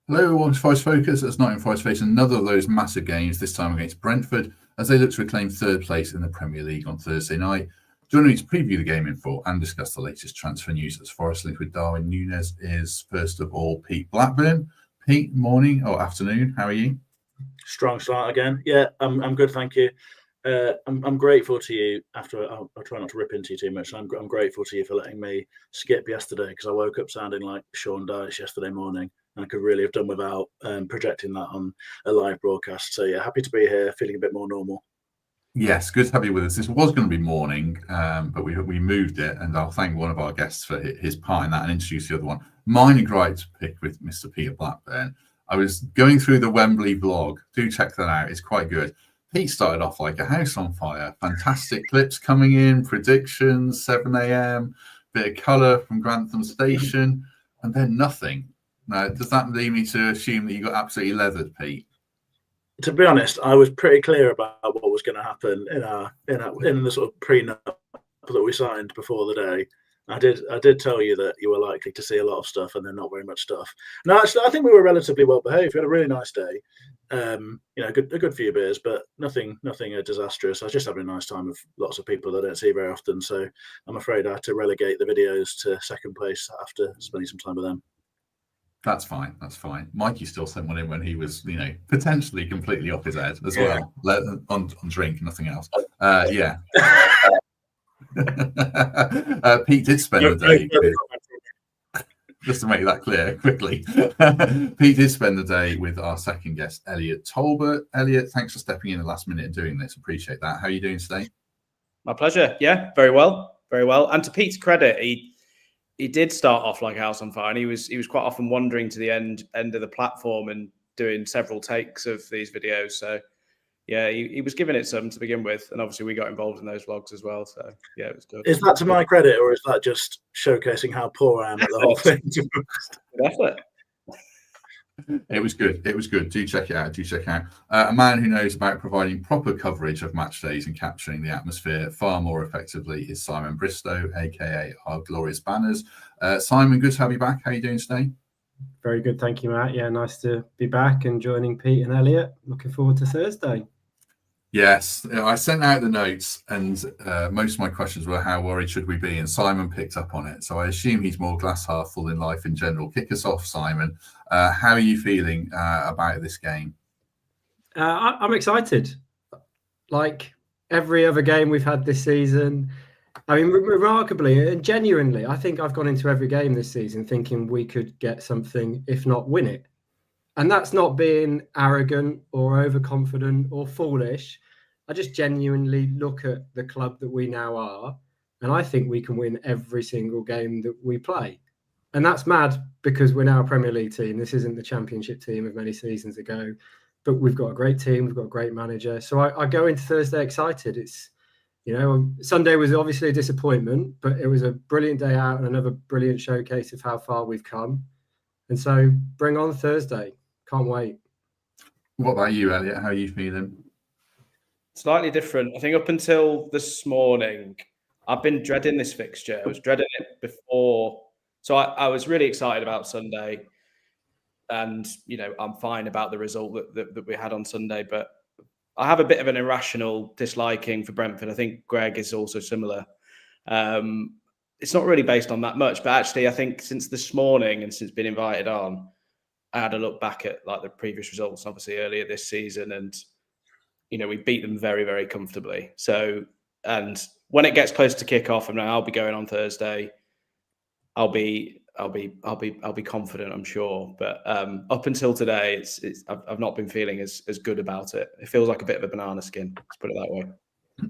Hello, everyone. Forest Focus. As Nottingham Forest face another of those massive games, this time against Brentford, as they look to reclaim third place in the Premier League on Thursday night. Joining me to preview the game in full and discuss the latest transfer news as Forest linked with Darwin Nunez is, first of all, Pete Blackburn. Pete, morning or afternoon. How are you? Strong start again. Yeah, I'm good, thank you. I'm grateful to you. After I'll try not to rip into you too much. I'm grateful to you for letting me skip yesterday because I woke up sounding like Sean Dyche yesterday morning. And I could really have done without projecting that on a live broadcast. So yeah, happy to be here, feeling a bit more normal. Yes, good to have you with us. This was going to be morning, but we moved it, and I'll thank one of our guests for his part in that and introduce the other one. Mine and great to pick with Mr. Peter Blackburn. I was going through the Wembley vlog. Do check that out. It's quite good. Pete started off like a house on fire. Fantastic clips coming in, predictions, 7 a.m., bit of colour from Grantham Station, and then nothing. Now, does that lead me to assume that you got absolutely leathered, Pete? To be honest, I was pretty clear about what was going to happen in the sort of prenup that we signed before the day. I did tell you that you were likely to see a lot of stuff and then not very much stuff. No, actually, I think we were relatively well behaved. We had a really nice day. A good few beers, but nothing disastrous. I was just having a nice time with lots of people that I don't see very often. So I'm afraid I had to relegate the videos to second place after spending some time with them. That's fine. That's fine. Mikey still sent one in when he was, potentially completely off his head as well, on drink, nothing else. Yeah. Pete did spend the day. Just to make that clear quickly, Pete did spend the day with our second guest, Elliott Talbot. Elliott, thanks for stepping in the last minute and doing this. Appreciate that. How are you doing today? My pleasure. Yeah, very well, very well. And to Pete's credit, he did start off like a house on fire, and he was quite often wandering to the end of the platform and doing several takes of these videos. So yeah, he was giving it some to begin with, and obviously we got involved in those vlogs as well. So yeah, it was good. Is that to my credit, or is that just showcasing how poor I am at the whole thing? Effort. It was good. It was good. Do check it out. A man who knows about providing proper coverage of match days and capturing the atmosphere far more effectively is Simon Bristow, aka our glorious banners. Simon, good to have you back. How are you doing today? Very good, thank you, Matt. Yeah, nice to be back and joining Pete and Elliott. Looking forward to Thursday. Yes, I sent out the notes, and most of my questions were how worried should we be, and Simon picked up on it. So I assume he's more glass half full in life in general. Kick us off, Simon. How are you feeling about this game? I'm excited. Like every other game we've had this season, I mean, remarkably and genuinely, I think I've gone into every game this season thinking we could get something, if not win it. And that's not being arrogant or overconfident or foolish. I just genuinely look at the club that we now are, and I think we can win every single game that we play. And that's mad because we're now a Premier League team. This isn't the Championship team of many seasons ago, but we've got a great team. We've got a great manager. So I go into Thursday excited. It's, Sunday was obviously a disappointment, but it was a brilliant day out and another brilliant showcase of how far we've come. And so bring on Thursday. Can't wait. What about you, Elliott? How are you feeling? Slightly different. I think up until this morning, I've been dreading this fixture. I was dreading it before. So I was really excited about Sunday. And, I'm fine about the result that we had on Sunday. But I have a bit of an irrational disliking for Brentford. I think Greg is also similar. It's not really based on that much. But actually, I think since this morning and since being invited on, I had a look back at the previous results, obviously earlier this season, and we beat them very, very comfortably. So, and when it gets close to kick-off, and I'll be going on Thursday, I'll be confident, I'm sure. But up until today, I've not been feeling as good about it. It feels like a bit of a banana skin. Let's put it that way.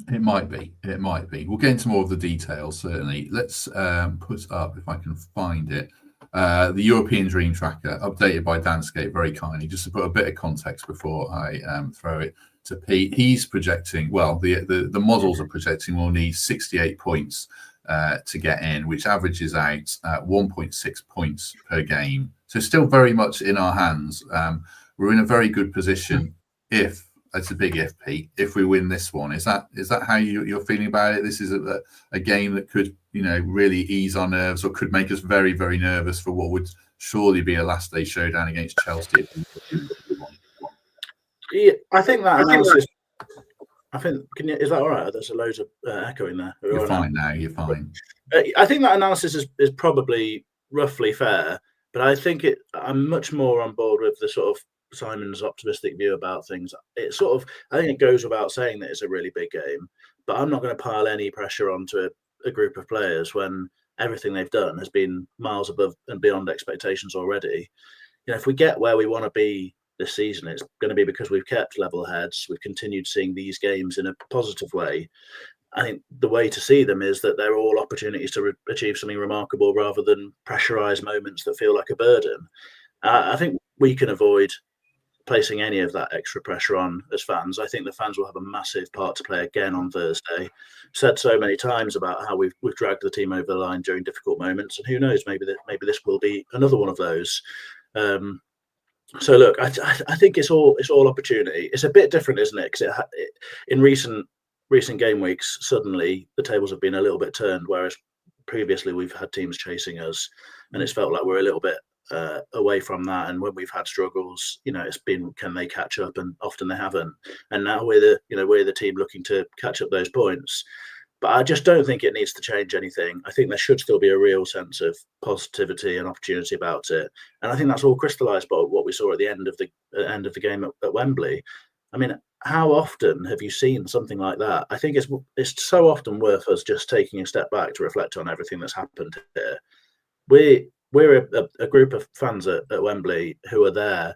It might be. We'll get into more of the details certainly. Let's put up, if I can find it, the European Dream Tracker, updated by Danscape very kindly, just to put a bit of context before I throw it to Pete. He's projecting, well, the models are projecting we'll need 68 points to get in, which averages out 1.6 points per game. So still very much in our hands. We're in a very good position if, it's a big if, Pete, if we win this one. Is that how you're feeling about it? This is a game that could really ease our nerves or could make us very, very nervous for what would surely be a last day showdown against Chelsea. Yeah, I think that analysis. Is that all right? There's a loads of echo in there. You're fine now. You're fine. I think that analysis is probably roughly fair, but I think I'm much more on board with the sort of Simon's optimistic view about things. I think it goes without saying that it's a really big game, but I'm not going to pile any pressure onto a group of players when everything they've done has been miles above and beyond expectations already. If we get where we want to be this season, it's going to be because we've kept level heads. We've continued seeing these games in a positive way. I think the way to see them is that they're all opportunities to achieve something remarkable rather than pressurized moments that feel like a burden. I think we can avoid placing any of that extra pressure on as fans. I think the fans will have a massive part to play again on Thursday. Said so many times about how we've dragged the team over the line during difficult moments, and who knows, maybe this will be another one of those. So look, I think it's all opportunity. It's a bit different, isn't it? Because in recent game weeks, suddenly the tables have been a little bit turned, whereas previously we've had teams chasing us, and it's felt like we're a little bit away from that. And when we've had struggles, it's been, can they catch up? And often they haven't. And now we're the team looking to catch up those points. But I just don't think it needs to change anything. I think there should still be a real sense of positivity and opportunity about it. And I think that's all crystallised by what we saw at the end of the game at Wembley. I mean, how often have you seen something like that? I think it's so often worth us just taking a step back to reflect on everything that's happened here. We're a group of fans at Wembley who are there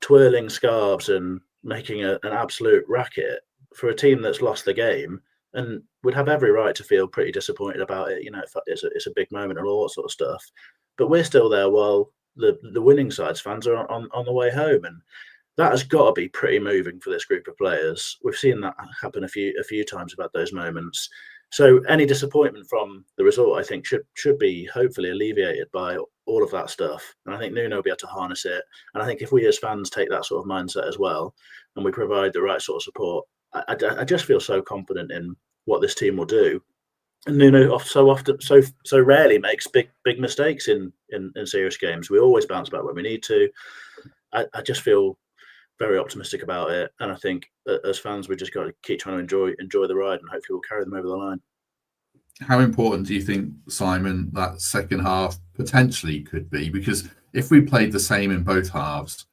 twirling scarves and making an absolute racket for a team that's lost the game, and would have every right to feel pretty disappointed about it. It's a big moment and all that sort of stuff. But we're still there while the winning side's fans are on the way home, and that has got to be pretty moving for this group of players. We've seen that happen a few times about those moments. So any disappointment from the result, I think, should be hopefully alleviated by all of that stuff. And I think Nuno will be able to harness it. And I think if we as fans take that sort of mindset as well, and we provide the right sort of support, I just feel so confident in what this team will do. And Nuno so rarely makes big mistakes in serious games. We always bounce back when we need to. I just feel very optimistic about it, and I think as fans we just got to keep trying to enjoy the ride, and hopefully we'll carry them over the line. How important do you think, Simon, that second half potentially could be? Because if we played the same in both halves,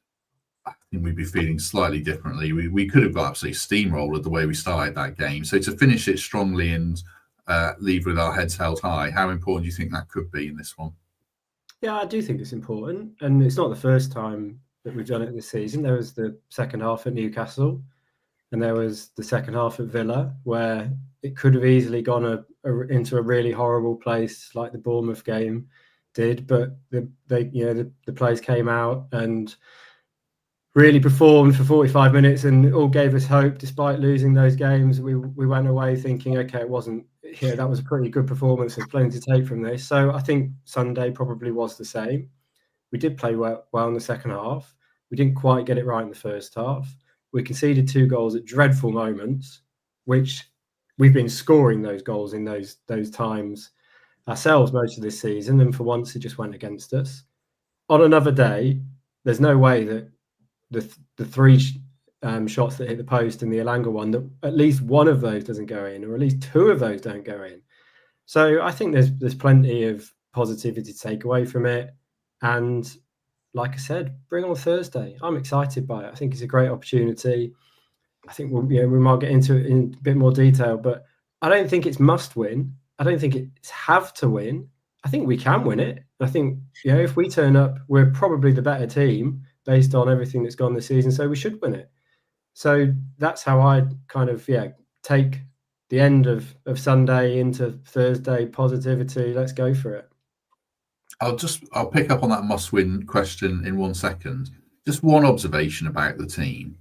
I think we'd be feeling slightly differently. We could have got absolutely steamrolled the way we started that game. So to finish it strongly and leave with our heads held high, how important do you think that could be in this one? Yeah, I do think it's important, and it's not the first time that we've done it this season. There was the second half at Newcastle, and there was the second half at Villa, where it could have easily gone into a really horrible place, like the Bournemouth game did. But the players came out and really performed for 45 minutes, and it all gave us hope. Despite losing those games, we went away thinking, okay, it wasn't. That was a pretty good performance. There's plenty to take from this. So I think Sunday probably was the same. We did play well in the second half. We didn't quite get it right in the first half. We conceded 2 goals at dreadful moments, which we've been scoring those goals in those times ourselves most of this season. And for once, it just went against us. On another day, there's no way that the 3 shots that hit the post and the Elanga one, that at least one of those doesn't go in, or at least 2 of those don't go in. So I think there's plenty of positivity to take away from it. And like I said, bring on Thursday. I'm excited by it. I think it's a great opportunity. I think we might get into it in a bit more detail, but I don't think it's must win. I don't think it's have to win. I think we can win it. I think if we turn up, we're probably the better team based on everything that's gone this season, so we should win it. So that's how I kind of take the end of Sunday into Thursday. Positivity. Let's go for it. I'll pick up on that must-win question in 1 second. Just one observation about the team.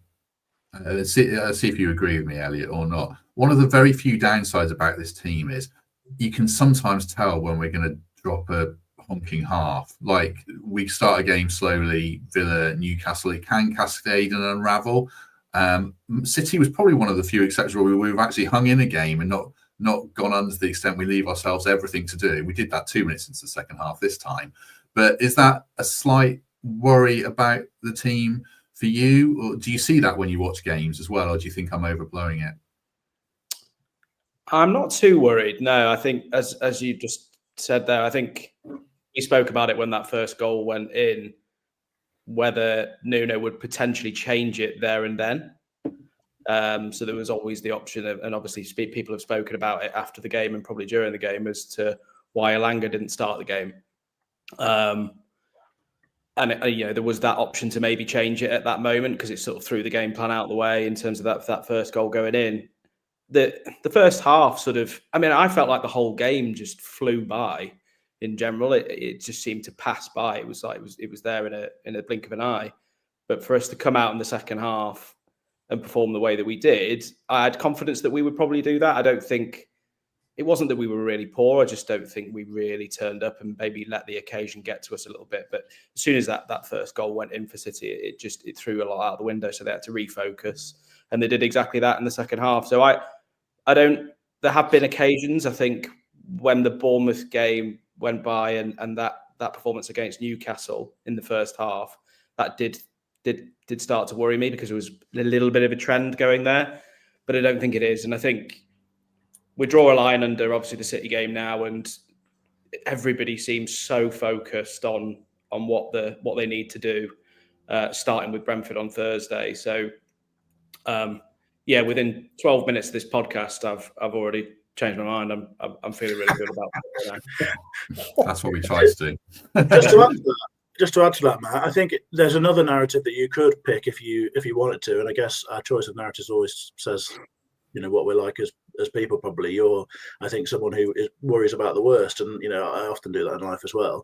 Let's see if you agree with me, Elliott, or not. One of the very few downsides about this team is you can sometimes tell when we're going to drop a honking half. Like, we start a game slowly, Villa, Newcastle, it can cascade and unravel. City was probably one of the few exceptions where we've actually hung in a game and not not gone under to the extent we leave ourselves everything to do. We did that 2 minutes into the second half this time. But is that a slight worry about the team for you? Or do you see that when you watch games as well? Or do you think I'm overblowing it? I'm not too worried. No, I think as you just said there, I think we spoke about it when that first goal went in, whether Nuno would potentially change it there and then. So there was always the option of, and obviously people have spoken about it after the game and probably during the game as to why Elanga didn't start the game. And there was that option to maybe change it at that moment because it sort of threw the game plan out of the way in terms of that first goal going in. The first half I felt like the whole game just flew by. In general, it just seemed to pass by. It was like it was there in a blink of an eye. But for us to come out in the second half and perform the way that we did, I had confidence that we would probably do that. I don't think it wasn't that we were really poor. I just don't think we really turned up and maybe let the occasion get to us a little bit. But as soon as that first goal went in for City, it threw a lot out the window. So they had to refocus, and they did exactly that in the second half. So there have been occasions, I think, when the Bournemouth game went by and that performance against Newcastle in the first half, that did start to worry me because it was a little bit of a trend going there. But I don't think it is. And I think we draw a line under obviously the City game now, and everybody seems so focused on what they need to do, starting with Brentford on Thursday. So within 12 minutes of this podcast, I've already changed my mind. I'm feeling really good about it now. That's what we try to do. Just to add to that, Matt, I think there's another narrative that you could pick if you wanted to, and I guess our choice of narratives always says, what we're like as people. Probably you're, I think, someone who worries about the worst, and I often do that in life as well.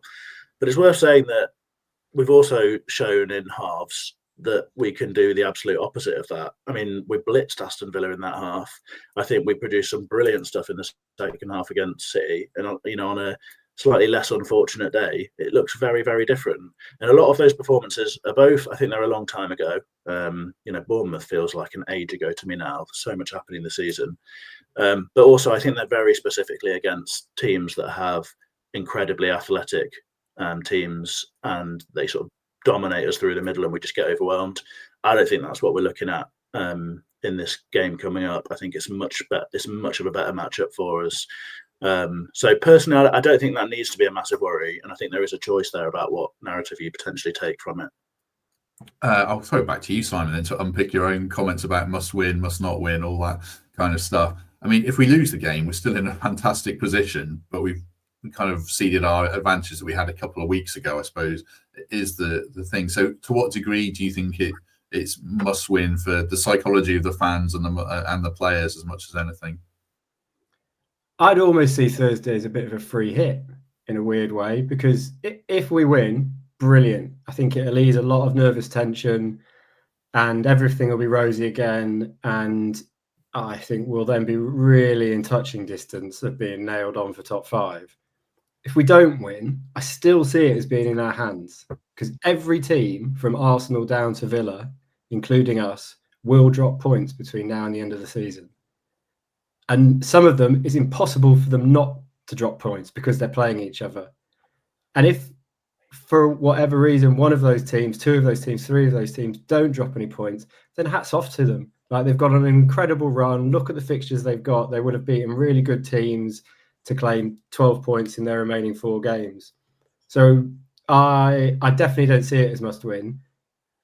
But it's worth saying that we've also shown in halves that we can do the absolute opposite of that. I mean, we blitzed Aston Villa in that half. I think we produced some brilliant stuff in the second half against City, and on a slightly less unfortunate day, it looks very, very different. And a lot of those performances are both, I think they're a long time ago. Bournemouth feels like an age ago to me now. There's so much happening this season. But also, I think they're very specifically against teams that have incredibly athletic teams, and they sort of dominate us through the middle and we just get overwhelmed. I don't think that's what we're looking at in this game coming up. I think it's much of a better matchup for us. So personally, I don't think that needs to be a massive worry, and I think there is a choice there about what narrative you potentially take from it. I'll throw it back to you, Simon, then to unpick your own comments about must win, must not win, all that kind of stuff. I mean, if we lose the game, we're still in a fantastic position, but we kind of ceded our advantages that we had a couple of weeks ago, I suppose, is the thing. So to what degree do you think it's must win for the psychology of the fans and the players as much as anything? I'd almost see Thursday as a bit of a free hit in a weird way, because if we win, brilliant. I think it'll ease a lot of nervous tension and everything will be rosy again. And I think we'll then be really in touching distance of being nailed on for top 5. If we don't win, I still see it as being in our hands, because every team from Arsenal down to Villa, including us, will drop points between now and the end of the season. And some of them, it's impossible for them not to drop points because they're playing each other. And if, for whatever reason, one of those teams, 2 of those teams, 3 of those teams don't drop any points, then hats off to them. Like, they've got an incredible run. Look at the fixtures they've got. They would have beaten really good teams to claim 12 points in their remaining 4 games. So I definitely don't see it as must win.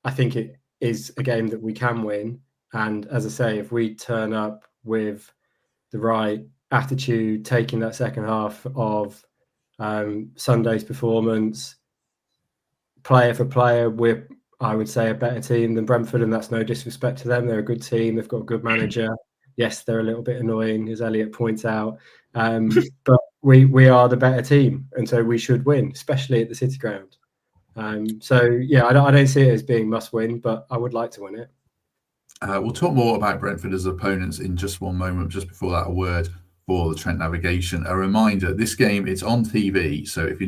I think it is a game that we can win. And as I say, if we turn up with the right attitude, taking that second half of Sunday's performance, player for player, we're, I would say, a better team than Brentford, and that's no disrespect to them. They're a good team. They've got a good manager. Yes, they're a little bit annoying, as Elliott points out, but we are the better team, and so we should win, especially at the City Ground. So yeah, I don't see it as being must win, but I would like to win it. We'll talk more about Brentford as opponents in just one moment. Just before that, a word for the Trent Navigation. A reminder, this game, it's on TV, so if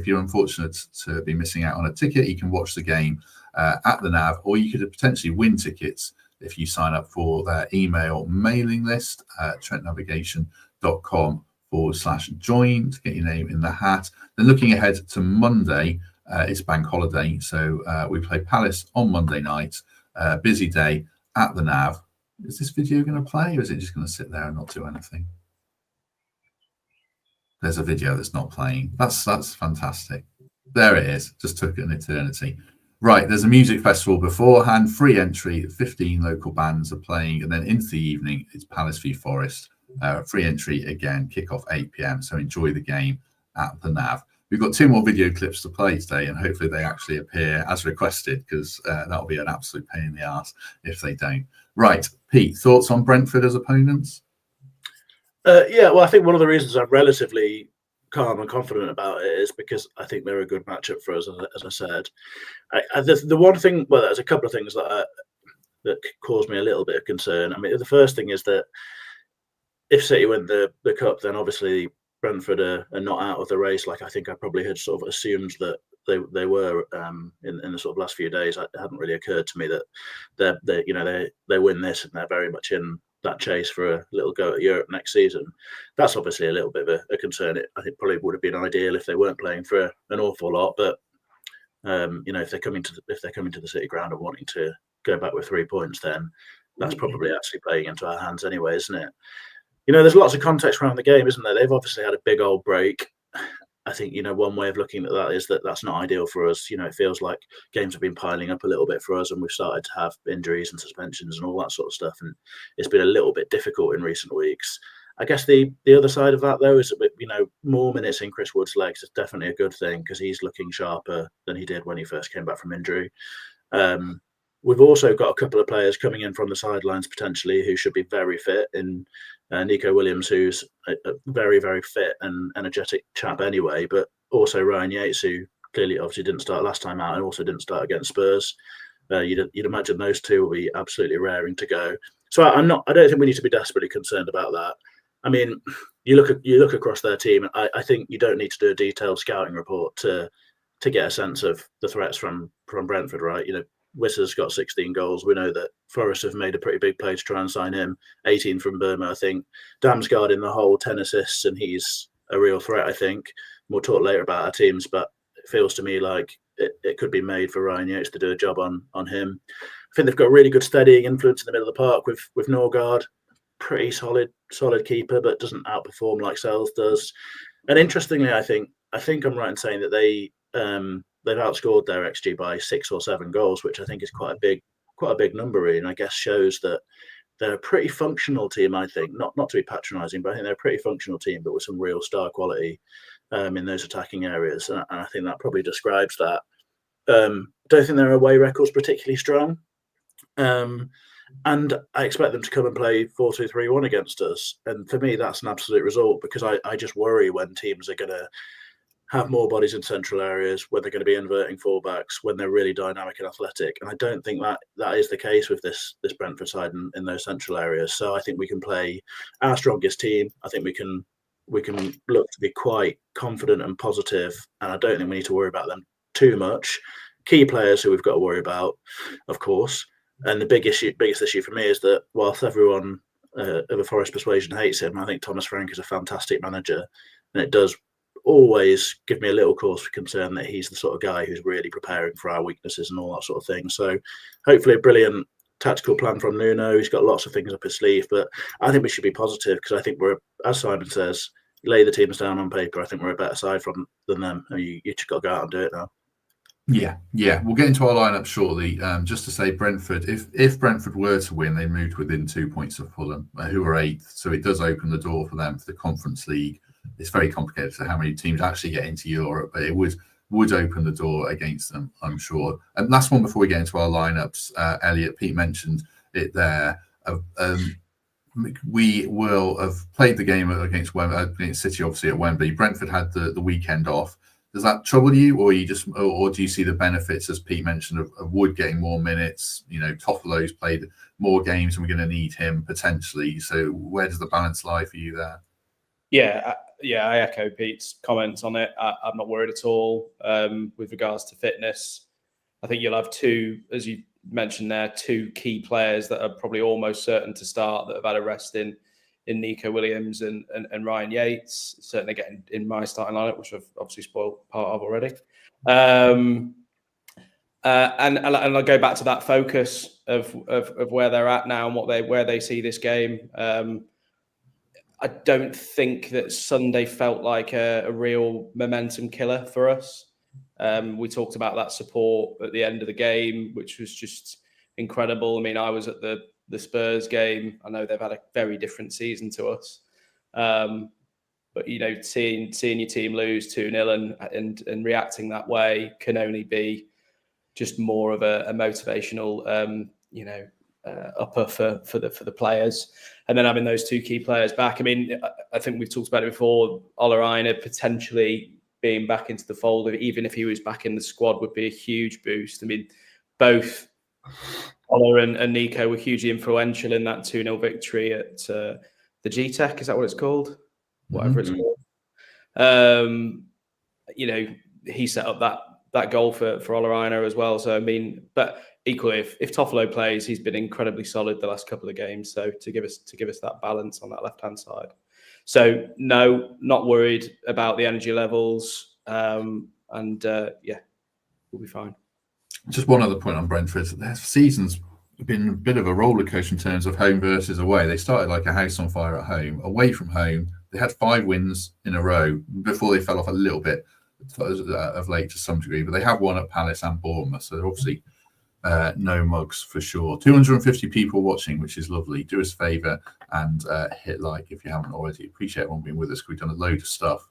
you're unfortunate to be missing out on a ticket, you can watch the game at the Nav, or you could potentially win tickets if you sign up for their email mailing list, Trent Navigation pete.com/join to get your name in the hat. Then looking ahead to Monday, it's bank holiday, so we play Palace on Monday night. Busy day at the Nav. Is this video going to play, or is it just going to sit there and not do anything? There's a video that's not playing. That's fantastic. There it is. Just took an eternity. Right, there's a music festival beforehand, free entry, 15 local bands are playing, and then into the evening, it's Palace v Forest. Free entry again, kick-off 8 p.m, so enjoy the game at the Nav. We've got 2 more video clips to play today, and hopefully they actually appear as requested, because that'll be an absolute pain in the arse if they don't. Right, Pete, thoughts on Brentford as opponents? Yeah, well, I think one of the reasons I'm relatively calm and confident about it is because I think they're a good matchup for us, as I said. The one thing, well, there's a couple of things that caused me a little bit of concern. I mean, the first thing is that if City win the cup, then obviously Brentford are not out of the race. Like I think I probably had sort of assumed that they were in the sort of last few days. It hadn't really occurred to me that they win this and they're very much in that chase for a little go at Europe next season. That's obviously a little bit of a concern. I think probably would have been ideal if they weren't playing for an awful lot, but if they're coming to the City ground and wanting to go back with 3 points, then that's probably actually playing into our hands anyway, isn't it? There's lots of context around the game, isn't there? They've obviously had a big old break. I think, one way of looking at that is that that's not ideal for us. It feels like games have been piling up a little bit for us, and we've started to have injuries and suspensions and all that sort of stuff. And it's been a little bit difficult in recent weeks. I guess the other side of that, though, is that, more minutes in Chris Wood's legs is definitely a good thing because he's looking sharper than he did when he first came back from injury. We've also got a couple of players coming in from the sidelines potentially who should be very fit in Nico Williams, who's a very, very fit and energetic chap anyway, but also Ryan Yates, who clearly obviously didn't start last time out and also didn't start against Spurs. You'd imagine those two will be absolutely raring to go. So I don't think we need to be desperately concerned about that. I mean, you look across their team. I think you don't need to do a detailed scouting report to get a sense of the threats from Brentford, right? Wissa's got 16 goals. We know that Forest have made a pretty big play to try and sign him. 18 from Burma, I think. Damsgaard in the hole, 10 assists, and he's a real threat, I think. We'll talk later about our teams, but it feels to me like it could be made for Ryan Yates to do a job on him. I think they've got really good steadying influence in the middle of the park with Norgard. Pretty solid keeper, but doesn't outperform like Sells does. And interestingly, I think I'm right in saying that they've outscored their XG by 6 or 7 goals, which I think is quite a big number, really, and I guess shows that they're a pretty functional team. I think not to be patronising, but I think they're a pretty functional team, but with some real star quality in those attacking areas, and I think that probably describes that. Don't think their away record's particularly strong, and I expect them to come and play 4-2-3-1 against us. And for me, that's an absolute result because I just worry when teams are going to have more bodies in central areas, when they're going to be inverting fullbacks, when they're really dynamic and athletic. And I don't think that is the case with this Brentford side in those central areas. So I think we can play our strongest team. I think we can look to be quite confident and positive, and I don't think we need to worry about them too much. Key players who we've got to worry about, of course. And the biggest issue for me is that whilst everyone of a Forest persuasion hates him, I think Thomas Frank is a fantastic manager, and it does always give me a little cause for concern that he's the sort of guy who's really preparing for our weaknesses and all that sort of thing. So hopefully a brilliant tactical plan from Nuno. He's got lots of things up his sleeve, but I think we should be positive because I think we're, as Simon says, lay the teams down on paper. I think we're a better side than them. You just got to go out and do it now. Yeah. We'll get into our lineup shortly. Just to say, Brentford, if Brentford were to win, they moved within 2 points of Fulham, who are 8th. So it does open the door for them for the Conference League. It's very complicated to how many teams actually get into Europe, but it would open the door against them, I'm sure. And last one before we get into our lineups, Elliott, Pete mentioned it there. We will have played the game against City, obviously at Wembley. Brentford had the weekend off. Does that trouble you, or do you see the benefits, as Pete mentioned, of Wood getting more minutes? Toffolo's played more games, and we're going to need him potentially. So where does the balance lie for you there? Yeah, I echo Pete's comments on it. I'm not worried at all with regards to fitness. I think you'll have 2, as you mentioned there, 2 key players that are probably almost certain to start that have had a rest in Nico Williams and Ryan Yates. Certainly getting in my starting lineup, which I've obviously spoiled part of already. And I'll go back to that focus of where they're at now and where they see this game. I don't think that Sunday felt like a real momentum killer for us. We talked about that support at the end of the game, which was just incredible. I mean, I was at the Spurs game. I know they've had a very different season to us. But, you know, seeing your team lose 2-0 and reacting that way can only be just more of a motivational, upper for the players. And then having those two key players back. I mean, I think we've talked about it before. Ola Aina potentially being back into the fold, even if he was back in the squad, would be a huge boost. I mean, both Ola and Nico were hugely influential in that 2-0 victory at the G-Tech. Is that what it's called? Whatever it's called. You know, he set up that goal for Ola Aina as well. So, I mean, but equally, if Toffolo plays, he's been incredibly solid the last couple of games. So to give us that balance on that left-hand side. So no, not worried about the energy levels. We'll be fine. Just one other point on Brentford. Their season's been a bit of a roller coaster in terms of home versus away. They started like a house on fire at home. Away from home, they had 5 wins in a row before they fell off a little bit of late to some degree. But they have won at Palace and Bournemouth, so they're obviously no mugs for sure. 250 people watching, which is lovely. Do us a favour and hit like if you haven't already. Appreciate everyone being with us. We've done a load of stuff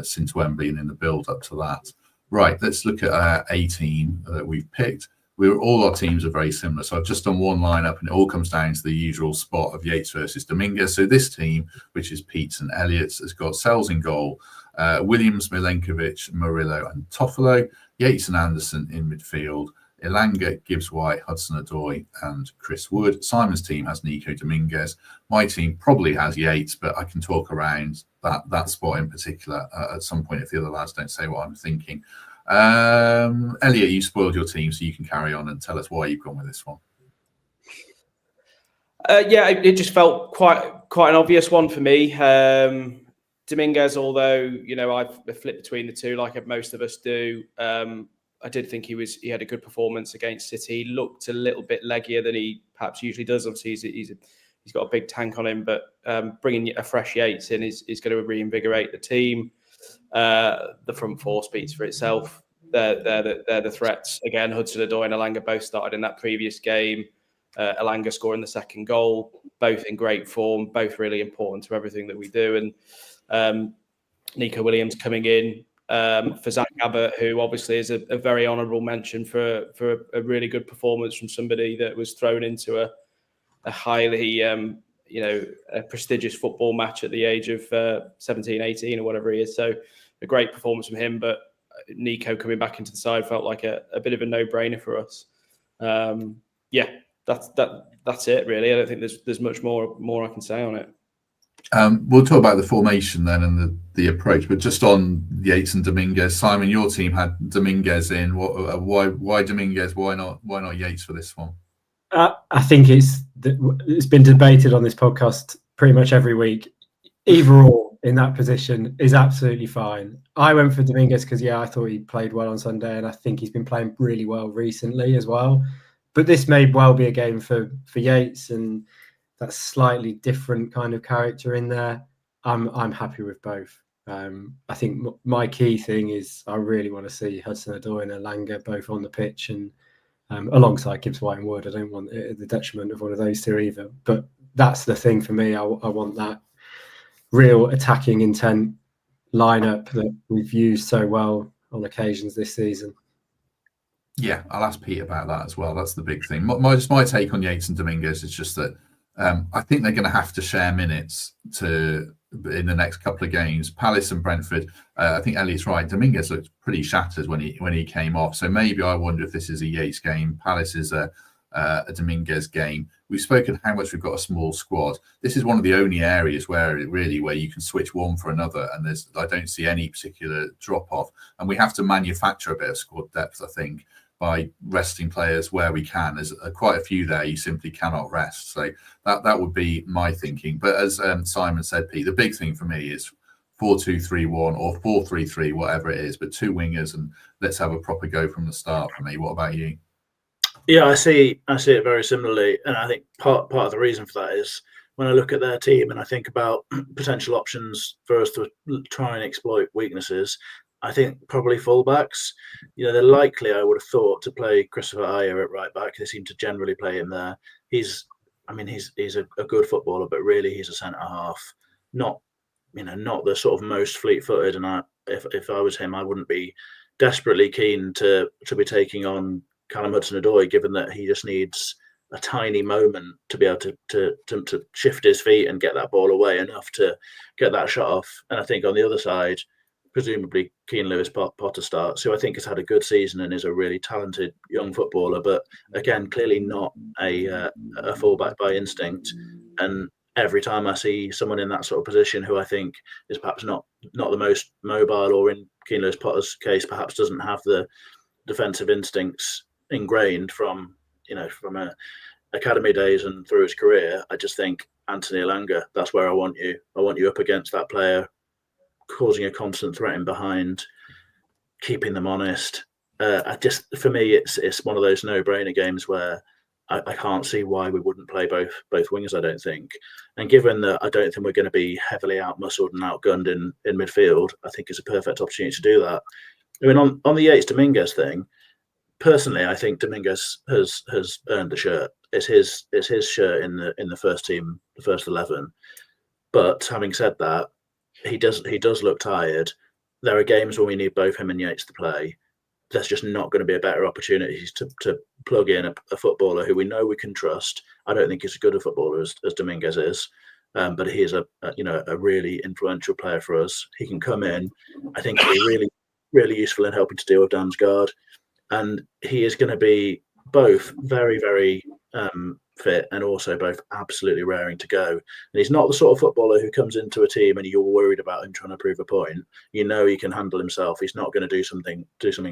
since Wembley and in the build up to that. Right, let's look at a team that we've picked. All our teams are very similar. So I've just done one lineup and it all comes down to the usual spot of Yates versus Dominguez. So this team, which is Pete's and Elliott's, has got Sells in goal, Williams, Milenkovic, Murillo and Toffolo, Yates and Anderson in midfield, Elanga, Gibbs-White, Hudson-Odoi and Chris Wood. Simon's team has Nico Dominguez. My team probably has Yates, but I can talk around that spot in particular at some point if the other lads don't say what I'm thinking. Elliott, you spoiled your team, so you can carry on and tell us why you've gone with this one. It just felt quite an obvious one for me. Dominguez, although, you know, I've flipped between the two like most of us do. I did think he had a good performance against City. He looked a little bit leggier than he perhaps usually does. Obviously, he's got a big tank on him, but bringing a fresh Yates in is going to reinvigorate the team. The front four speaks for itself. They're the threats. Again, Hudson-Odoi and Elanga both started in that previous game. Elanga scoring the second goal, both in great form, both really important to everything that we do. And Nico Williams coming in for Zach Abbott, who obviously is a very honourable mention for a really good performance from somebody that was thrown into a highly a prestigious football match at the age of 17, 18 or whatever he is. So a great performance from him, but Nico coming back into the side felt like a bit of a no-brainer for us. That's it really. I don't think there's much more I can say on it. We'll talk about the formation then and the approach, but just on Yates and Dominguez. Simon, your team had Dominguez in. Why Dominguez? Why not Yates for this one? I think it's been debated on this podcast pretty much every week. Either or in that position is absolutely fine. I went for Dominguez because I thought he played well on Sunday, and I think he's been playing really well recently as well. But this may well be a game for Yates, and that slightly different kind of character in there. I'm happy with both. I think my key thing is I really want to see Hudson-Odoi and Elanga both on the pitch, and alongside Gibbs-White and Wood. I don't want the detriment of one of those two either. But that's the thing for me. I want that real attacking intent lineup that we've used so well on occasions this season. Yeah, I'll ask Pete about that as well. That's the big thing. My take on Yates and Dominguez is just that I think they're going to have to share minutes in the next couple of games. Palace and Brentford. I think Elliott's right. Dominguez looked pretty shattered when he came off. So maybe I wonder if this is a Yates game. Palace is a Dominguez game. We've spoken how much we've got a small squad. This is one of the only areas where you can switch one for another, and I don't see any particular drop off. And we have to manufacture a bit of squad depth, I think. by resting players where we can. There's quite a few there you simply cannot rest. So that would be my thinking. But as Simon said, Pete, the big thing for me is 4-2-3-1 or 4-3-3, whatever it is, but 2 wingers, and let's have a proper go from the start for me. What about you? Yeah, I see it very similarly, and I think part of the reason for that is when I look at their team and I think about potential options for us to try and exploit weaknesses. I think probably fullbacks. They're likely, I would have thought, to play Christopher Ajer at right back. They seem to generally play him there. He's a good footballer, but really he's a centre half, not the sort of most fleet-footed. And if I was him, I wouldn't be desperately keen to be taking on Callum Hudson-Odoi, given that he just needs a tiny moment to be able to shift his feet and get that ball away enough to get that shot off. And I think on the other side, presumably Keane Lewis Potter starts, who I think has had a good season and is a really talented young footballer, but again, clearly not a fullback by instinct. And every time I see someone in that sort of position who I think is perhaps not the most mobile, or in Keane Lewis Potter's case, perhaps doesn't have the defensive instincts ingrained from academy days and through his career, I just think Anthony Elanga, that's where I want you. I want you up against that player, causing a constant threat in behind, keeping them honest. For me, it's one of those no-brainer games where I can't see why we wouldn't play both wingers, I don't think. And given that I don't think we're going to be heavily out-muscled and outgunned in midfield, I think it's a perfect opportunity to do that. I mean, on the Yates-Dominguez thing, personally, I think Dominguez has earned the shirt. It's his shirt in the first team, the first 11. But having said that, he does look tired. There are games when we need both him and Yates to play. There's just not going to be a better opportunity to plug in a footballer who we know we can trust. I don't think he's as good a footballer as Dominguez is, but he is a really influential player for us. He can come in. I think he'll be really, really useful in helping to deal with Damsgaard. And he is going to be both very, very fit and also both absolutely raring to go. And he's not the sort of footballer who comes into a team and you're worried about him trying to prove a point. He can handle himself. He's not going to do something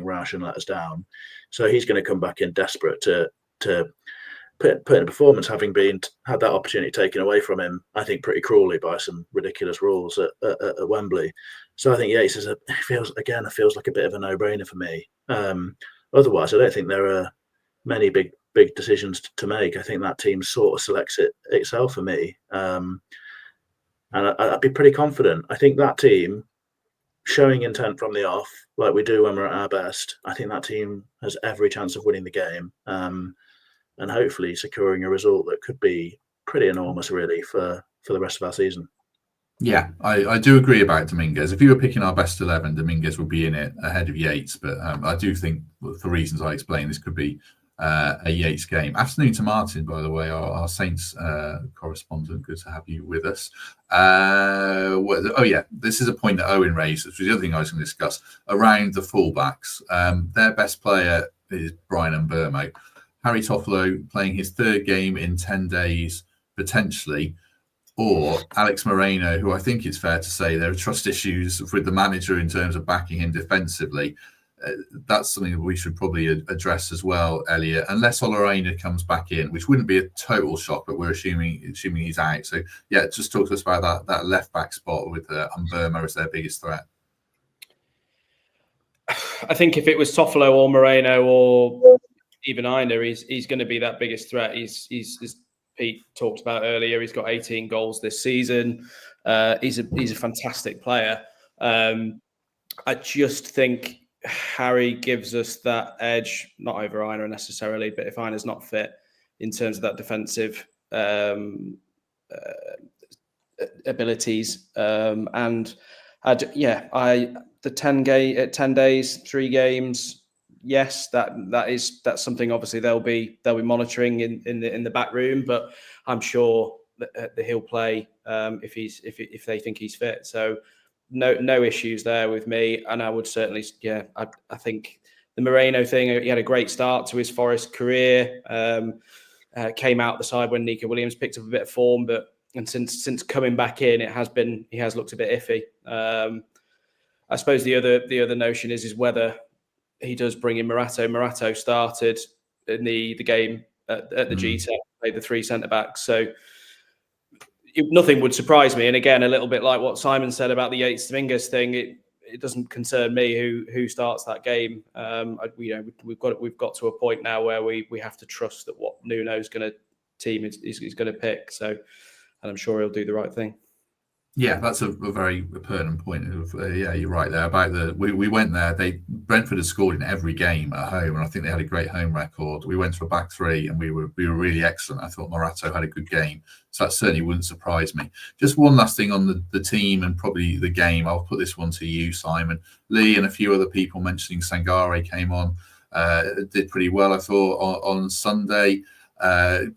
rash and let us down. So he's going to come back in desperate to put in a performance, having had that opportunity taken away from him, I think pretty cruelly by some ridiculous rules at Wembley. So I think Yates feels like a bit of a no-brainer for me. Otherwise, I don't think there are many big decisions to make. I think that team sort of selects itself for me. And I'd be pretty confident. I think that team, showing intent from the off, like we do when we're at our best, I think that team has every chance of winning the game and hopefully securing a result that could be pretty enormous, really, for the rest of our season. Yeah, I do agree about Dominguez. If you were picking our best 11, Dominguez would be in it ahead of Yates. But I do think, for reasons I explained, this could be a Yates game. Afternoon to Martin, by the way, our Saints correspondent. Good to have you with us. This is a point that Owen raised, which was the other thing I was going to discuss, around the fullbacks. Their best player is Brian Mbeumo. Harry Toffolo playing his third game in 10 days, potentially. Or Alex Moreno, who I think it's fair to say there are trust issues with the manager in terms of backing him defensively. That's something that we should probably address as well, Elliott. Unless Olorena comes back in, which wouldn't be a total shock, but we're assuming he's out. So, yeah, just talk to us about that left-back spot with Mbeumo as their biggest threat. I think if it was Toffolo or Moreno or even Aina, he's going to be that biggest threat. He's Pete talked about earlier, he's got 18 goals this season. He's a fantastic player. I just think Harry gives us that edge, not over Aina necessarily, but if Aina's not fit in terms of that defensive abilities. The 10 days, 3 games. Yes, that's something obviously they'll be monitoring in the back room, but I'm sure that he'll play if they think he's fit. So no issues there with me, and I would certainly I think the Moreno thing, he had a great start to his Forest career. Came out the side when Nico Williams picked up a bit of form, and since coming back in, he has looked a bit iffy. I suppose the other notion is whether he does bring in Morato. Morato started in the game at the GTEC, played the 3 centre-backs. So nothing would surprise me. And again, a little bit like what Simon said about the Yates-Dominguez thing, it doesn't concern me who starts that game. We've got to a point now where we have to trust that what Nuno's team is going to pick. So, and I'm sure he'll do the right thing. Yeah, that's a very pertinent point. Yeah, you're right there about we went there. Brentford had scored in every game at home, and I think they had a great home record. We went to a back three, and we were really excellent. I thought Morato had a good game, so that certainly wouldn't surprise me. Just one last thing on the team and probably the game. I'll put this one to you, Simon. Lee and a few other people mentioning Sangare came on, did pretty well, I thought, on Sunday.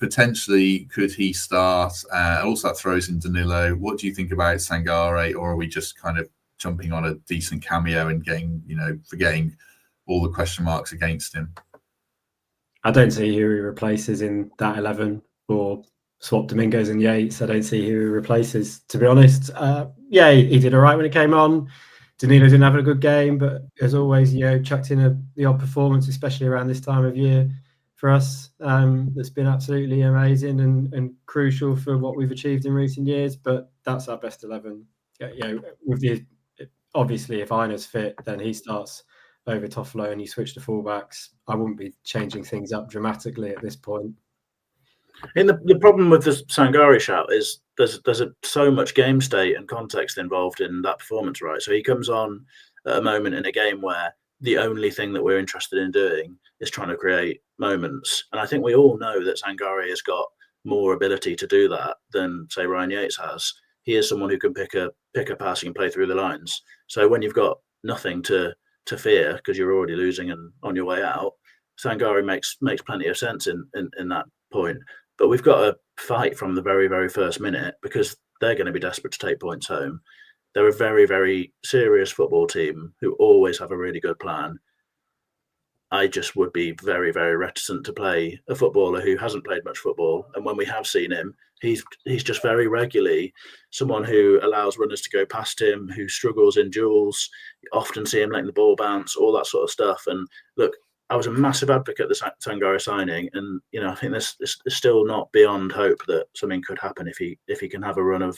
Potentially, could he start? Also, that throws in Danilo. What do you think about Sangare, or are we just kind of jumping on a decent cameo and forgetting all the question marks against him? I don't see who he replaces in that 11, or swap Dominguez and Yates. I don't see who he replaces, to be honest. He did all right when he came on. Danilo didn't have a good game, but as always, chucked in the odd performance, especially around this time of year. For us, that's been absolutely amazing and crucial for what we've achieved in recent years. But that's our best 11. Obviously, if Einer's fit, then he starts over Toffolo and you switch to fullbacks. I wouldn't be changing things up dramatically at this point. And the problem with the Sangare shout is there's so much game state and context involved in that performance, right? So he comes on at a moment in a game where the only thing that we're interested in doing is trying to create moments. And I think we all know that Sangare has got more ability to do that than, say, Ryan Yates has. He is someone who can pick a pass and play through the lines. So when you've got nothing to fear because you're already losing and on your way out, Sangare makes plenty of sense in that point. But we've got to fight from the very, very first minute because they're going to be desperate to take points home. They're a very, very serious football team who always have a really good plan. I just would be very, very reticent to play a footballer who hasn't played much football. And when we have seen him, he's just very regularly someone who allows runners to go past him, who struggles in duels. You often see him letting the ball bounce, all that sort of stuff. And look, I was a massive advocate of the Sangare signing, and I think this is still not beyond hope that something could happen if he can have a run of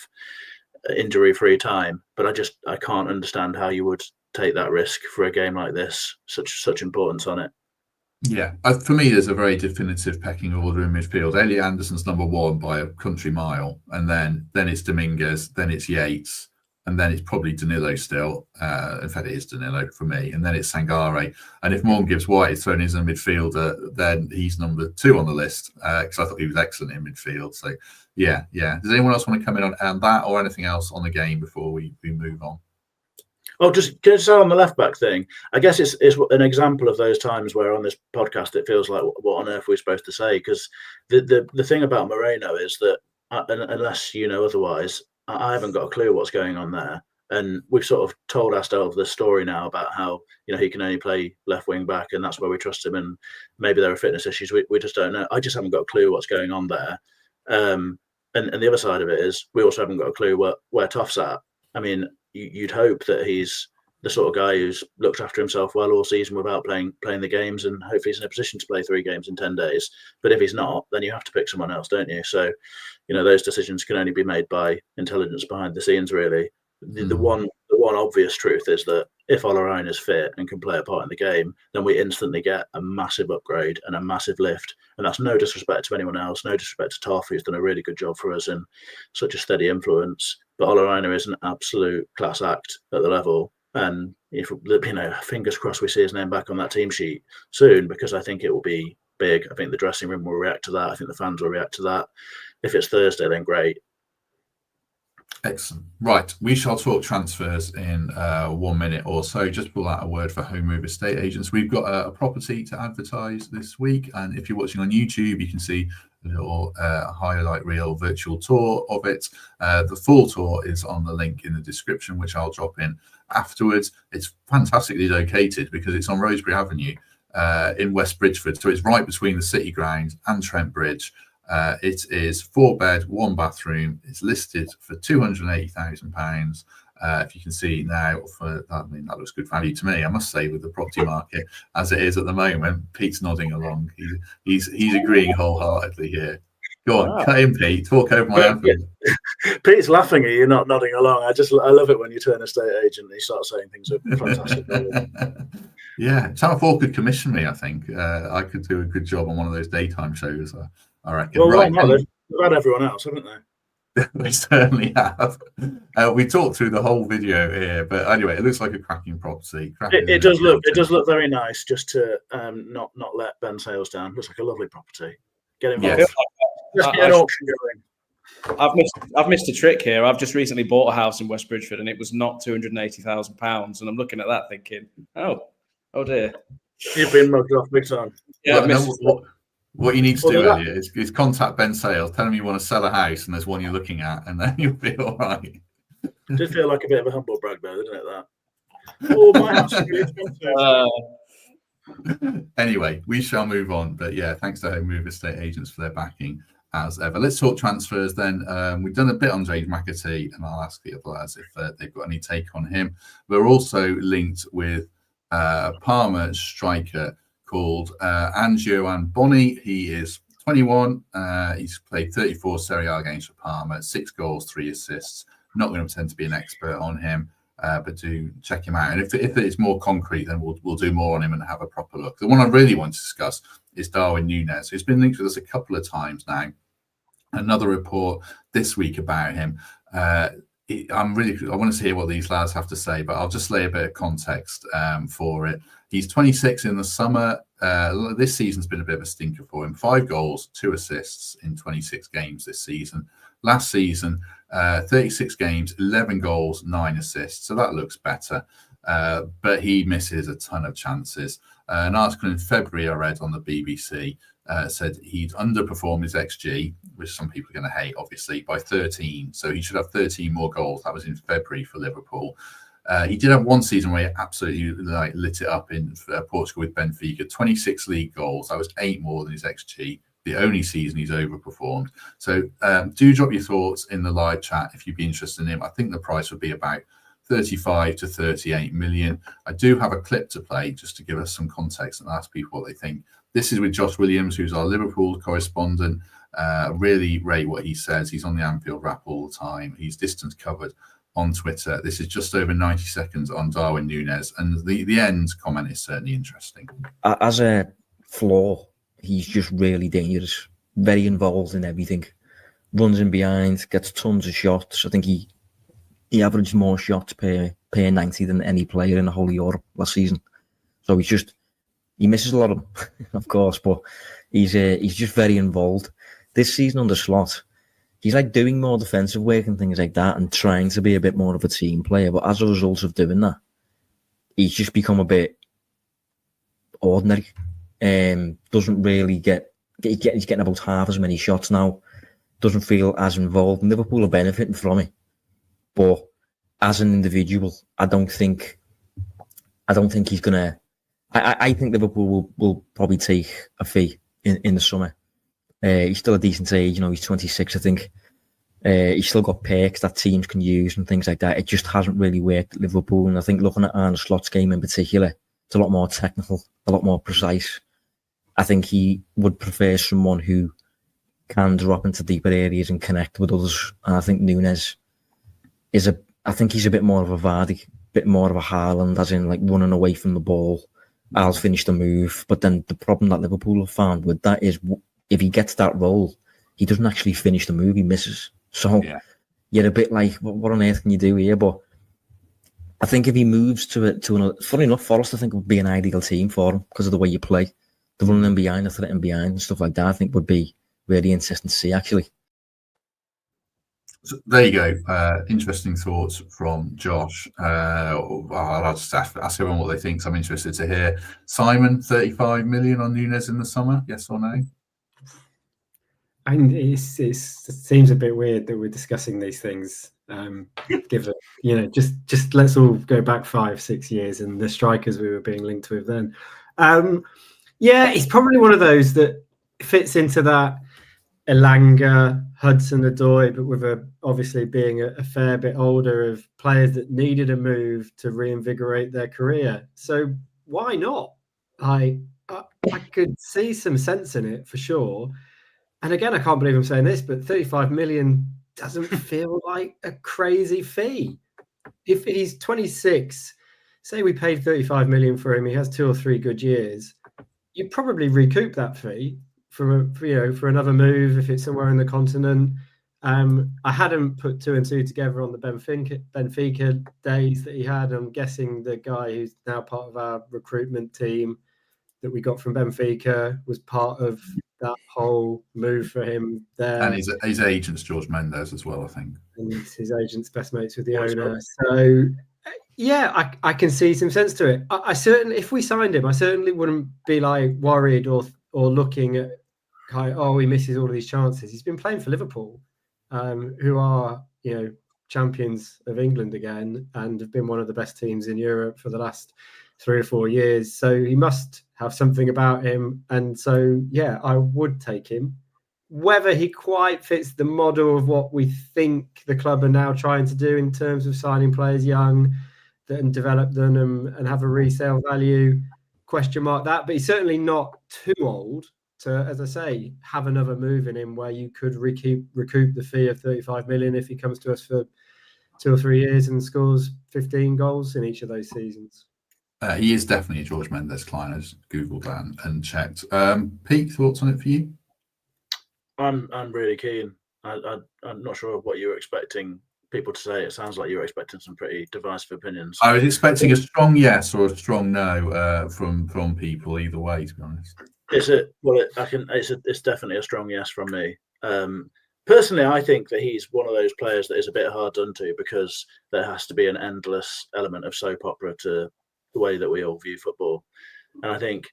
injury-free time. But I can't understand how you would take that risk for a game like this, such importance on it. Yeah, for me, there's a very definitive pecking order in midfield. Elliott Anderson's number one by a country mile, and then it's Dominguez, then it's Yates, and then it's probably Danilo still. In fact, it is Danilo for me, and then it's Sangare. And if Morgan Gibbs-White is thrown in as a midfielder, then he's number 2 on the list because I thought he was excellent in midfield. So, yeah. Does anyone else want to come in on that or anything else on the game before we move on? Oh, just on the left back thing. I guess it's an example of those times where on this podcast it feels like what on earth we're supposed to say, because the thing about Moreno is that unless you know otherwise, I haven't got a clue what's going on there. And we've sort of told ourselves this story now about how he can only play left wing back, and that's where we trust him. And maybe there are fitness issues. We just don't know. I just haven't got a clue what's going on there. And the other side of it is we also haven't got a clue where Toff's at. I mean, you'd hope that he's the sort of guy who's looked after himself well all season without playing the games, and hopefully he's in a position to play 3 games in 10 days. But if he's not, then you have to pick someone else, don't you? So, those decisions can only be made by intelligence behind the scenes, really. The one obvious truth is that if Olorine is fit and can play a part in the game, then we instantly get a massive upgrade and a massive lift. And that's no disrespect to anyone else, no disrespect to Toff, who's done a really good job for us and such a steady influence. But Olorine is an absolute class act at the level. And if fingers crossed we see his name back on that team sheet soon, because I think it will be big. I think the dressing room will react to that. I think the fans will react to that. If it's Thursday, then great. Excellent. Right, we shall talk transfers in 1 minute or so. Just pull out a word for home move estate agents. We've got a property to advertise this week, and if you're watching on YouTube, you can see a little highlight reel virtual tour of it. The full tour is on the link in the description, which I'll drop in afterwards. It's fantastically located because it's on Rosebery Avenue in West Bridgford, so it's right between the City Ground and Trent Bridge. It is 4 bed, 1 bathroom. It's listed for £280,000. If you can see now, that looks good value to me, I must say, with the property market as it is at the moment. Pete's nodding along. He's agreeing wholeheartedly here. Go on, cut in, Pete. Talk over my Anfield. Pete's laughing at you, not nodding along. I love it when you turn estate agent and you start saying things are fantastic. Yeah, Channel 4 could commission me, I think. I could do a good job on one of those daytime shows, I reckon. Well, right. They've had everyone else, haven't they? They certainly have. We talked through the whole video here, but anyway, it looks like a cracking property. It does look very nice. Just to not let Ben Sales down. Looks like a lovely property. Get involved. Yes. Just get an auction going. I've missed a trick here. I've just recently bought a house in West Bridgford, and it was not £280,000. And I'm looking at that thinking, oh dear. You've been mugged off big time. Yeah, what you need to do, Elliott, is contact Ben Sales, tell him you want to sell a house and there's one you're looking at, and then you'll be all right. Did feel like a bit of a humble brag though, didn't it? That. Oh, my house is really expensive. Anyway, we shall move on. But yeah, thanks to Home Move Estate Agents for their backing as ever. Let's talk transfers then. We've done a bit on James McAtee, and I'll ask the other lads if they've got any take on him. We're also linked with Parma striker called Ange-Yoan Bonny. He is 21. He's played 34 Serie A games for Parma, 6 goals, 3 assists. Not going to pretend to be an expert on him, but do check him out. And if it's more concrete, then we'll do more on him and have a proper look. The one I really want to discuss is Darwin Nunez, who's been linked with us a couple of times now. Another report this week about him. I want to hear what these lads have to say, but I'll just lay a bit of context for it. He's 26 in the summer. This season's been a bit of a stinker for him. 5 goals, 2 assists in 26 games this season. Last season, 36 games, 11 goals, 9 assists. So that looks better. But he misses a ton of chances. An article in February I read on the BBC said he'd underperformed his XG, which some people are going to hate, obviously, by 13. So he should have 13 more goals. That was in February for Liverpool. He did have one season where he absolutely lit it up in Portugal with Benfica. 26 league goals. That was 8 more than his XG. The only season he's overperformed. So do drop your thoughts in the live chat if you'd be interested in him. I think the price would be about 35 to 38 million. I do have a clip to play just to give us some context and ask people what they think. This is with Josh Williams, who's our Liverpool correspondent. Really rate what he says. He's on the Anfield Wrap all the time. He's distance covered on Twitter. This is just over 90 seconds on Darwin Nunez. And the end comment is certainly interesting. As a flaw, he's just really dangerous. Very involved in everything. Runs in behind, gets tons of shots. I think he averaged more shots per 90 than any player in the whole of Europe last season. So he misses a lot of them, of course, but he's just very involved. This season under Slot, he's like doing more defensive work and things like that and trying to be a bit more of a team player. But as a result of doing that, he's just become a bit ordinary. Doesn't really he's getting about half as many shots now. Doesn't feel as involved. Liverpool are benefiting from it. But as an individual, I don't think he's gonna. I think Liverpool will probably take a fee in the summer. He's still a decent age, he's 26, I think. He's still got perks that teams can use and things like that. It just hasn't really worked at Liverpool. And I think looking at Arne Slot's game in particular, it's a lot more technical, a lot more precise. I think he would prefer someone who can drop into deeper areas and connect with others. And I think Nunez I think he's a bit more of a Vardy, a bit more of a Haaland, as in like running away from the ball. I'll finish the move. But then the problem that Liverpool have found with that is if he gets that role, he doesn't actually finish the move, he misses. So you're a bit like, what on earth can you do here? But I think if he moves to another, funny enough, Forest, I think would be an ideal team for him because of the way you play. The running in behind, the threatening behind and stuff like that, I think would be really interesting to see, actually. So there you go. Interesting thoughts from Josh. I'll just ask everyone what they think. So I'm interested to hear. Simon, 35 million on Nunez in the summer? Yes or no? And it seems a bit weird that we're discussing these things. Given just let's all go back 5-6 years and the strikers we were being linked with then. He's probably one of those that fits into that. Elanga, Hudson-Odoi, but with obviously being a fair bit older, of players that needed a move to reinvigorate their career. So why not? I could see some sense in it for sure. And again, I can't believe I'm saying this, but 35 million doesn't feel like a crazy fee. If he's 26, say we paid 35 million for him, he has 2 or 3 good years, you'd probably recoup that fee for another move if it's somewhere in the continent. I hadn't put 2 and 2 together on the Benfica days that he had. I'm guessing the guy who's now part of our recruitment team that we got from Benfica was part of that whole move for him there. And his agent's George Mendes as well, I think. And his agent's best mates with the owner. So, yeah, I can see some sense to it. I certainly, if we signed him, I certainly wouldn't be like worried or looking at, he misses all of these chances. He's been playing for Liverpool, who are, champions of England again and have been one of the best teams in Europe for the last 3 or 4 years. So he must have something about him. And so, yeah, I would take him. Whether he quite fits the model of what we think the club are now trying to do in terms of signing players young and develop them and have a resale value, question mark that. But he's certainly not too old to, as I say, have another move in him where you could recoup the fee of 35 million if he comes to us for 2 or 3 years and scores 15 goals in each of those seasons. He is definitely a George Mendes client. I just Googled that and checked. Pete, thoughts on it for you? I'm really keen. I'm not sure what you were expecting people to say. It sounds like you were expecting some pretty divisive opinions. I was expecting a strong yes or a strong no from people either way, to be honest. It's definitely a strong yes from me. Personally, I think that he's one of those players that is a bit hard done to because there has to be an endless element of soap opera to the way that we all view football. And I think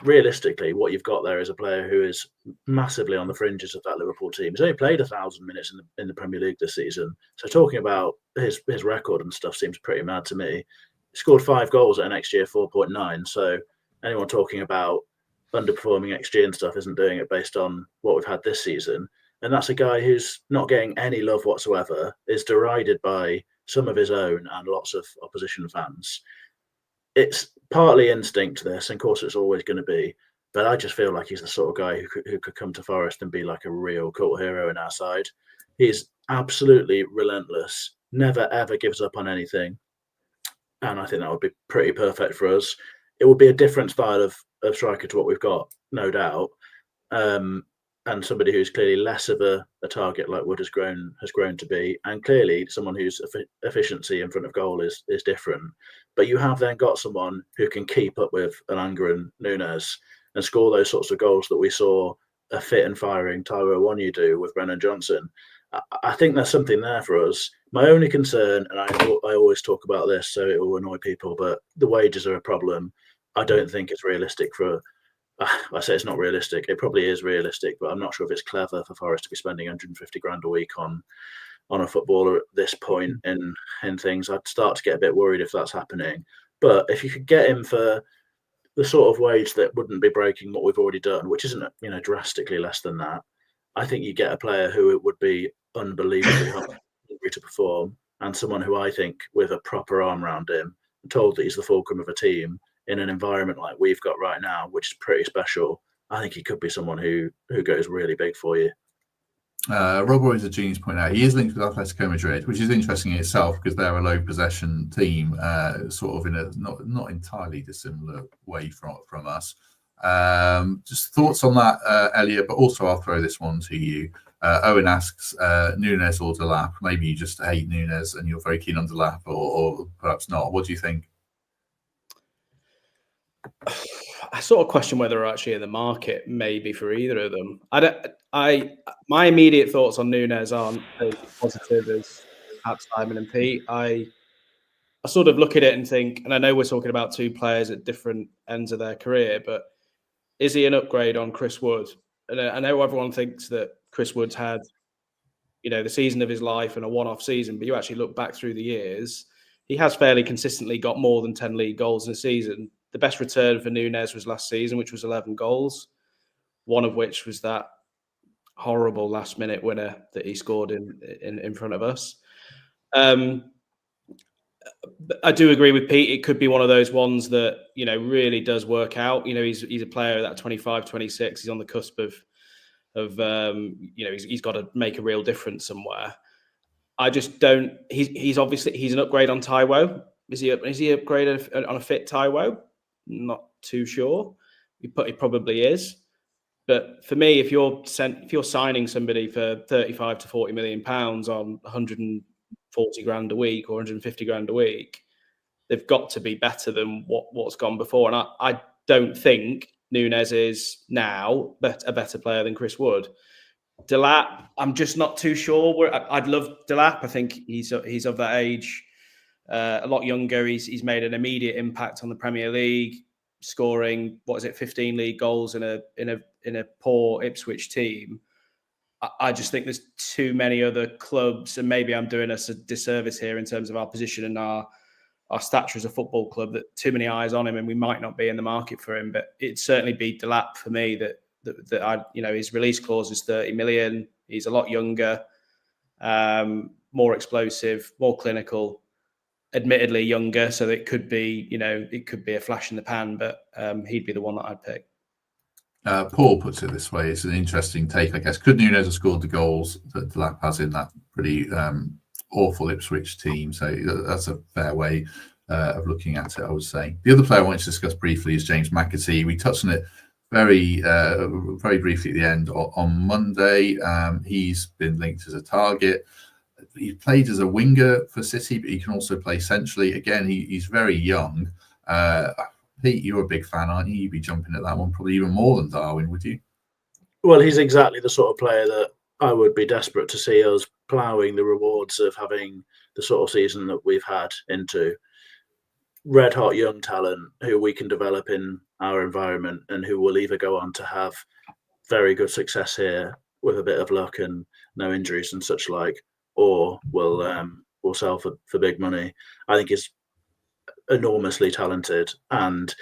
realistically, what you've got there is a player who is massively on the fringes of that Liverpool team. He's only played 1,000 minutes in the Premier League this season. So talking about his record and stuff seems pretty mad to me. He scored 5 goals at an XG of 4.9. So anyone talking about underperforming XG and stuff isn't doing it based on what we've had this season. And that's a guy who's not getting any love whatsoever, is derided by some of his own and lots of opposition fans. It's partly instinct, this, and of course it's always going to be, but I just feel like he's the sort of guy who could come to Forest and be like a real cult hero in our side. He's absolutely relentless, never ever gives up on anything, and I think that would be pretty perfect for us. It would be a different style of striker to what we've got, no doubt, and somebody who's clearly less of a target like Wood has grown to be, and clearly someone whose efficiency in front of goal is different. But you have then got someone who can keep up with Elanga and Nunez and score those sorts of goals that we saw a fit and firing Taiwo Awoniyi do with Brennan Johnson. I think there's something there for us. My only concern, and I always talk about this, so it will annoy people, but the wages are a problem. I don't think it's realistic for. I say it's not realistic. It probably is realistic, but I'm not sure if it's clever for Forest to be spending 150 grand a week on a footballer at this point in things. I'd start to get a bit worried if that's happening. But if you could get him for the sort of wage that wouldn't be breaking what we've already done, which isn't drastically less than that, I think you get a player who it would be unbelievably hungry to perform, and someone who I think with a proper arm around him, told that he's the fulcrum of a team in an environment like we've got right now, which is pretty special. I think he could be someone who goes really big for you. Rob Roy's a genius point out he is linked with Atletico Madrid, which is interesting in itself because they're a low possession team, sort of in a not entirely dissimilar way from us. Just thoughts on that, Elliott, but also I'll throw this one to you. Owen asks, Nunez or Delap? Maybe you just hate Nunez and you're very keen on Delap, or perhaps not. What do you think? I sort of question whether they're actually in the market, maybe for either of them. My immediate thoughts on Nunez aren't as positive as perhaps Simon and Pete. I sort of look at it and think, and I know we're talking about 2 players at different ends of their career, but is he an upgrade on Chris Wood? And I know everyone thinks that Chris Wood's had, the season of his life and a one-off season, but you actually look back through the years, he has fairly consistently got more than 10 league goals in a season. The best return for Nunez was last season, which was 11 goals, one of which was that horrible last-minute winner that he scored in front of us. I do agree with Pete. It could be one of those ones that, really does work out. He's a player that 25, 26. He's on the cusp of he's got to make a real difference somewhere. I just don't. He's obviously an upgrade on Taiwo. Is he upgraded on a fit Taiwo? Not too sure. He probably is. But for me, if you're signing somebody for 35 to 40 million pounds on 140 grand a week or 150 grand a week, they've got to be better than what's gone before. And I don't think Nunez is now a better player than Chris Wood. Delap, I'm just not too sure. I'd love Delap. I think he's of that age, a lot younger. He's made an immediate impact on the Premier League, scoring 15 league goals in a poor Ipswich team. I just think there's too many other clubs, and maybe I'm doing us a disservice here in terms of our position and our stature as a football club, that too many eyes on him, and we might not be in the market for him. But it'd certainly be Delap for me that his release clause is 30 million. He's a lot younger, more explosive, more clinical, admittedly younger. So it could be, it could be a flash in the pan, but he'd be the one that I'd pick. Paul puts it this way. It's an interesting take, I guess. Could Nunez have scored the goals that Delap has in that pretty awful Ipswich team? So that's a fair way of looking at it, I would say. The other player I wanted to discuss briefly is James McAtee. We touched on it very briefly at the end on Monday. He's been linked as a target. He played as a winger for City, but he can also play centrally. Again, he's very young. Pete, you're a big fan, aren't you? You'd be jumping at that one probably even more than Darwin, would you? Well, he's exactly the sort of player that I would be desperate to see us ploughing the rewards of having the sort of season that we've had into. Red hot young talent who we can develop in our environment and who will either go on to have very good success here with a bit of luck and no injuries and such like, or will sell for big money. I think he's enormously talented, and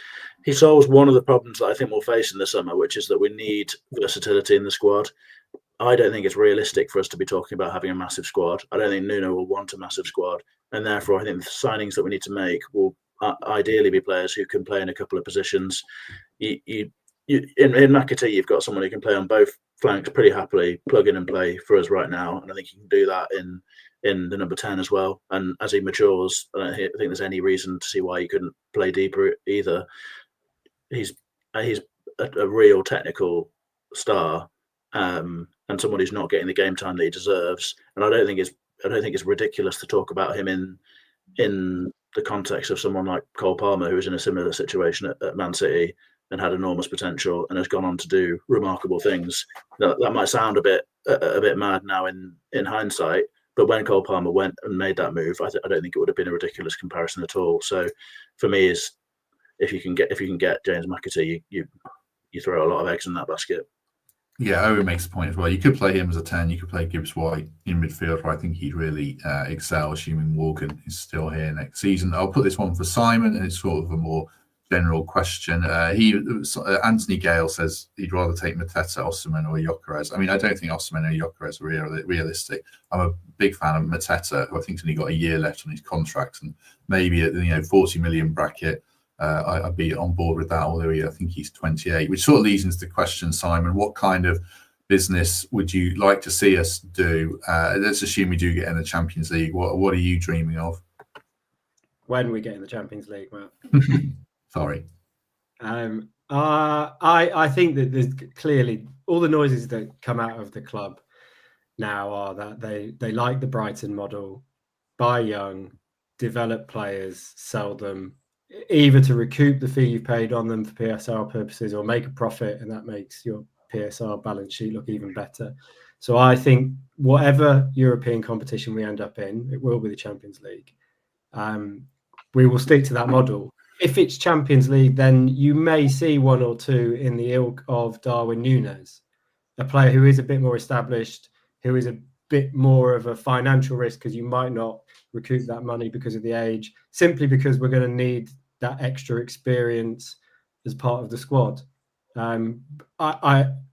he solves one of the problems that I think we'll face in the summer, which is that we need versatility in the squad. I don't think it's realistic for us to be talking about having a massive squad. I don't think Nuno will want a massive squad, and therefore I think the signings that we need to make will ideally be players who can play in a couple of positions. In McAtee, you've got someone who can play on both flanks pretty happily, plug in and play for us right now, and I think he can do that in the number 10 as well. And as he matures, I don't think there's any reason to see why he couldn't play deeper either. He's a real technical star, and someone who's not getting the game time that he deserves. And I don't think it's ridiculous to talk about him in the context of someone like Cole Palmer, who was in a similar situation at Man City and had enormous potential and has gone on to do remarkable things. That might sound a bit mad now in hindsight, but when Cole Palmer went and made that move, I don't think it would have been a ridiculous comparison at all. So for me, is if you can get James McAtee, you throw a lot of eggs in that basket. Yeah, Owen makes a point as well. You could play him as a 10. You could play Gibbs White in midfield, where I think he'd really excel, assuming Morgan is still here next season. I'll put this one for Simon, and it's sort of a more general question. Anthony Gale says he'd rather take Mateta, Osimhen, or Gyökeres. I mean, I don't think Osimhen or Gyökeres are realistic. I'm a big fan of Mateta, who I think's only got a year left on his contract, and maybe at the 40 million bracket. I'd be on board with that, although I think he's 28, which sort of leads into the question, Simon, what kind of business would you like to see us do? Let's assume we do get in the Champions League. What are you dreaming of? When we get in the Champions League, Matt. Sorry. I think that there's clearly all the noises that come out of the club now are that they like the Brighton model, buy young, develop players, sell them, either to recoup the fee you've paid on them for PSR purposes or make a profit, and that makes your PSR balance sheet look even better. So I think whatever European competition we end up in, it will be the Champions League. We will stick to that model. If it's Champions League, then you may see one or two in the ilk of Darwin Nunez, a player who is a bit more established, who is a bit more of a financial risk because you might not recoup that money because of the age, simply because we're going to need that extra experience as part of the squad. I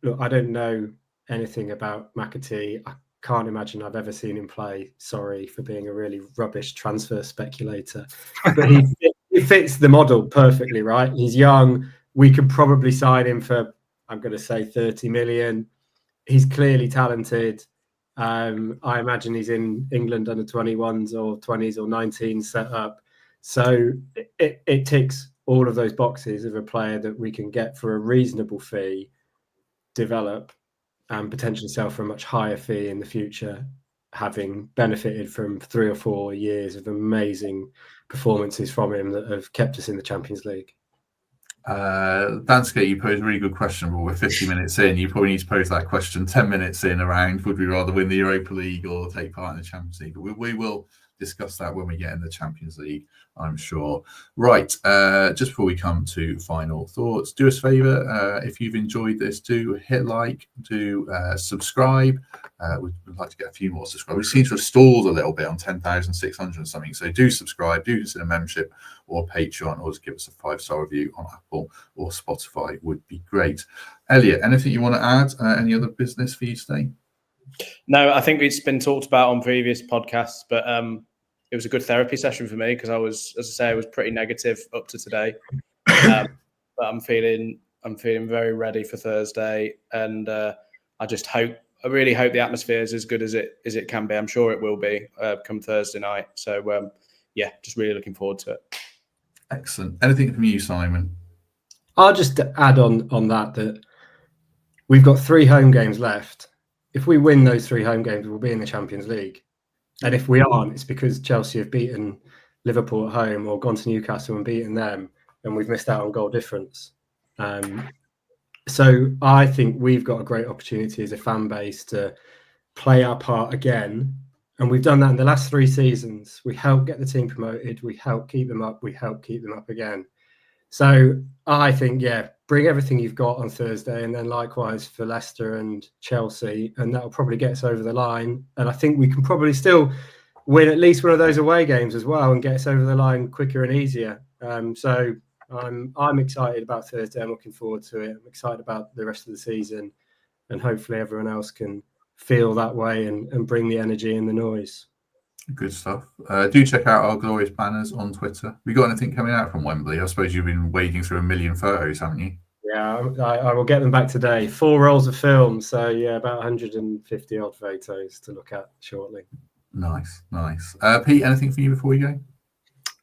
don't know anything about McAtee. I can't imagine I've ever seen him play. Sorry for being a really rubbish transfer speculator. But he fits the model perfectly, right? He's young. We could probably sign him for, I'm going to say 30 million. He's clearly talented. I imagine he's in England under 21s or 20s or 19s set up. So it ticks all of those boxes of a player that we can get for a reasonable fee, develop, and potentially sell for a much higher fee in the future, having benefited from 3 or 4 years of amazing performances from him that have kept us in the Champions League. Danske, you posed a really good question, but we're 50 minutes in. You probably need to pose that question 10 minutes in around, would we rather win the Europa League or take part in the Champions League? We will discuss that when we get in the Champions League, I'm sure. Right, just before we come to final thoughts, do us a favour, if you've enjoyed this, do hit like, do subscribe. We'd like to get a few more subscribers. We seem to have stalled a little bit on 10,600 and something, so do subscribe, do consider membership or Patreon, or just give us a 5-star review on Apple or Spotify would be great. Elliot, anything you want to add? Any other business for you today? No, I think it's been talked about on previous podcasts, but it was a good therapy session for me because I was, as I say, I was pretty negative up to today. But I'm feeling very ready for Thursday, and I really hope the atmosphere is as good as it can be. I'm sure it will be come Thursday night. So yeah, just really looking forward to it. Excellent. Anything from you, Simon? I'll just add on that we've got 3 home games left. If we win those 3 home games, we'll be in the Champions League. And if we aren't, it's because Chelsea have beaten Liverpool at home or gone to Newcastle and beaten them, and we've missed out on goal difference. So I think we've got a great opportunity as a fan base to play our part again. And we've done that in the last 3 seasons. We helped get the team promoted. We helped keep them up. We helped keep them up again. So I think, bring everything you've got on Thursday, and then likewise for Leicester and Chelsea, and that'll probably get us over the line. And I think we can probably still win at least one of those away games as well and get us over the line quicker and easier. So I'm excited about Thursday. I'm looking forward to it. I'm excited about the rest of the season, and hopefully everyone else can feel that way and bring the energy and the noise. Good stuff. Do check out our glorious banners on Twitter. We got anything coming out from Wembley? I suppose you've been wading through a million photos, haven't you? Yeah, I will get them back today. 4 rolls of film, so yeah, about 150 odd photos to look at shortly. Nice. Pete, anything for you before we go?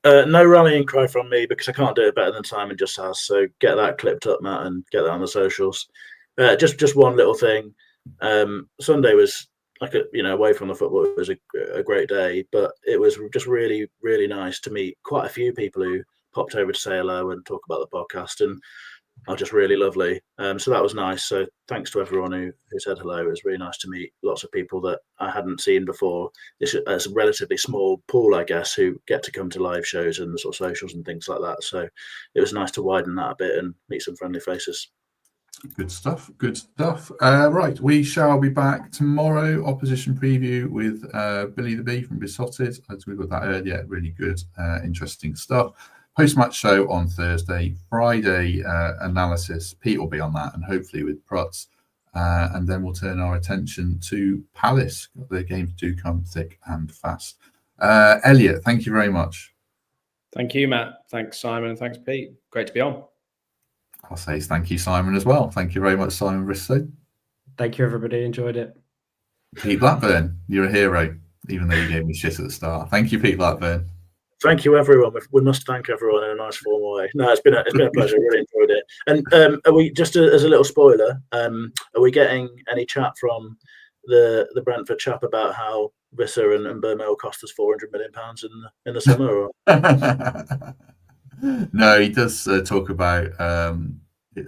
No rallying cry from me because I can't do it better than Simon just has. So get that clipped up, Matt, and get that on the socials. Just one little thing. Sunday was away from the football, it was a great day, but it was just really, really nice to meet quite a few people who popped over to say hello and talk about the podcast, and are just really lovely. So that was nice. So thanks to everyone who said hello. It was really nice to meet lots of people that I hadn't seen before. It's a relatively small pool, I guess, who get to come to live shows and sort of socials and things like that. So it was nice to widen that a bit and meet some friendly faces. Good stuff. Right, we shall be back tomorrow. Opposition preview with Billy the Bee from Besotted. As we got that earlier, really good, interesting stuff. Post-match show on Thursday. Friday analysis. Pete will be on that, and hopefully with Prutz. And then we'll turn our attention to Palace. The games do come thick and fast. Elliot, thank you very much. Thank you, Matt. Thanks, Simon. And thanks, Pete. Great to be on. I'll say thank you, Simon, as well. Thank you very much, Simon Bristow. Thank you, everybody. Enjoyed it. Pete Blackburn, you're a hero, even though you gave me shit at the start. Thank you, Pete Blackburn. Thank you, everyone. We must thank everyone in a nice, formal way. No, it's been a pleasure. I really enjoyed it. And are we, just as a little spoiler, are we getting any chat from the Brentford chap about how Visser and Burma will cost us £400 million in the summer? Or? No, he does talk about.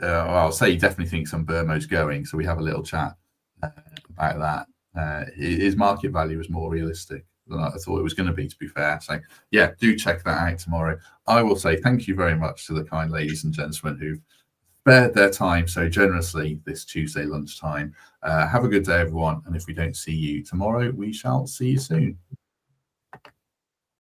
I'll say he definitely thinks Burma's going, so we have a little chat about that. His market value is more realistic than I thought it was going to be, to be fair. So yeah, do check that out tomorrow. I will say thank you very much to the kind ladies and gentlemen who've spared their time so generously this Tuesday lunchtime. Have a good day, everyone, and if we don't see you tomorrow, we shall see you soon.